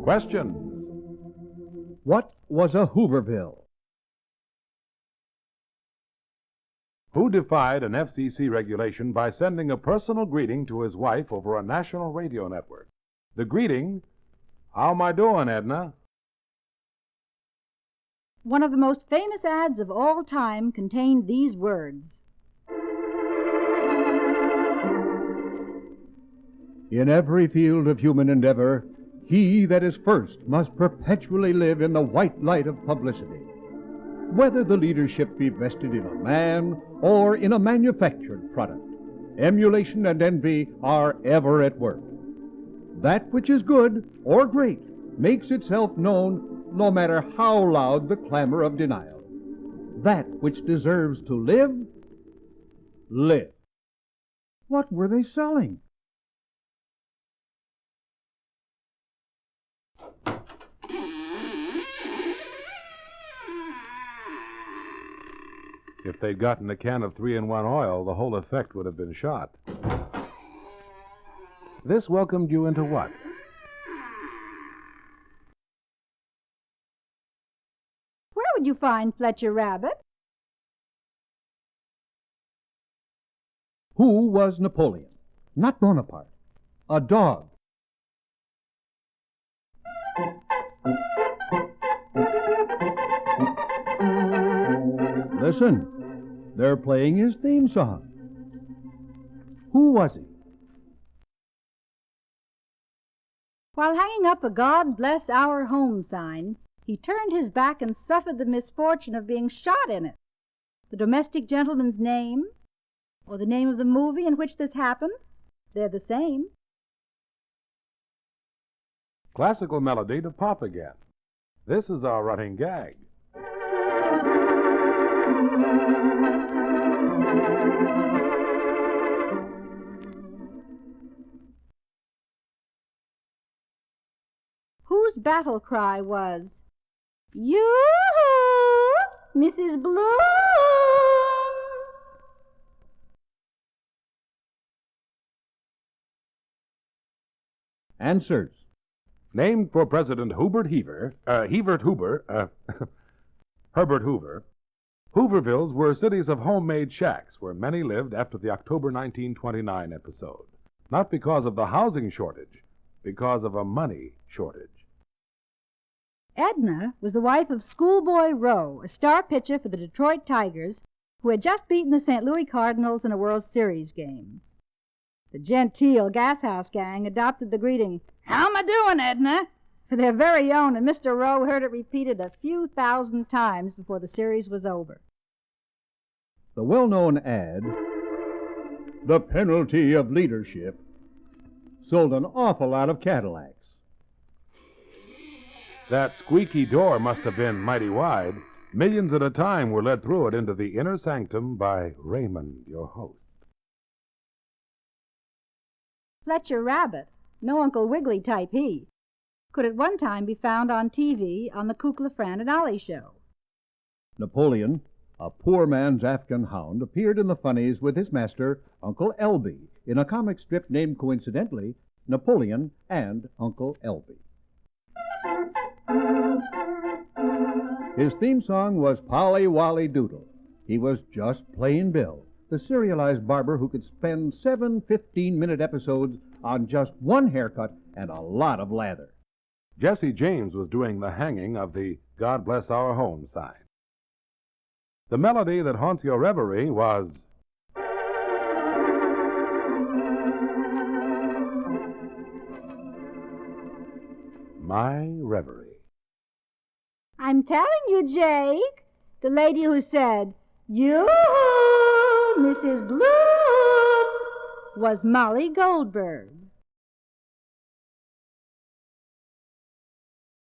Questions. What was a Hooverville? Who defied an FCC regulation by sending a personal greeting to his wife over a national radio network? The greeting, "How am I doing, Edna?" One of the most famous ads of all time contained these words. In every field of human endeavor, he that is first must perpetually live in the white light of publicity. Whether the leadership be vested in a man or in a manufactured product, emulation and envy are ever at work. That which is good or great makes itself known no matter how loud the clamor of denial. That which deserves to live, live. What were they selling? If they'd gotten a can of 3-in-1 oil, the whole effect would have been shot. This welcomed you into what? Where would you find Fletcher Rabbit? Who was Napoleon? Not Bonaparte. A dog. Listen, they're playing his theme song. Who was he? While hanging up a "God Bless Our Home" sign, he turned his back and suffered the misfortune of being shot in it. The domestic gentleman's name, or the name of the movie in which this happened, they're the same. Classical melody to pop again. This is our running gag. Whose battle cry was, "Yoo-hoo, Mrs. Bloom"? Answers. Named for President Herbert Hoover, Herbert Hoover, Hoovervilles were cities of homemade shacks where many lived after the October 1929 episode. Not because of the housing shortage, because of a money shortage. Edna was the wife of Schoolboy Rowe, a star pitcher for the Detroit Tigers, who had just beaten the St. Louis Cardinals in a World Series game. The genteel Gashouse gang adopted the greeting, "How am I doing, Edna?" for their very own, and Mr. Rowe heard it repeated a few thousand times before the series was over. The well-known ad, "The Penalty of Leadership," sold an awful lot of Cadillacs. That squeaky door must have been mighty wide. Millions at a time were led through it into the inner sanctum by Raymond, your host. Fletcher Rabbit, no Uncle Wiggily type he, could at one time be found on TV on the Kukla, Fran and Ollie show. Napoleon, a poor man's Afghan hound, appeared in the funnies with his master, Uncle Elby, in a comic strip named coincidentally Napoleon and Uncle Elby. His theme song was Polly Wolly Doodle. He was just plain Bill, the serialized barber who could spend 7 15-minute episodes on just one haircut and a lot of lather. Jesse James was doing the hanging of the "God Bless Our Home" sign. The melody that haunts your reverie was My Reverie. I'm telling you, Jake, the lady who said, "Yoo-hoo, Mrs. Bloom," was Molly Goldberg.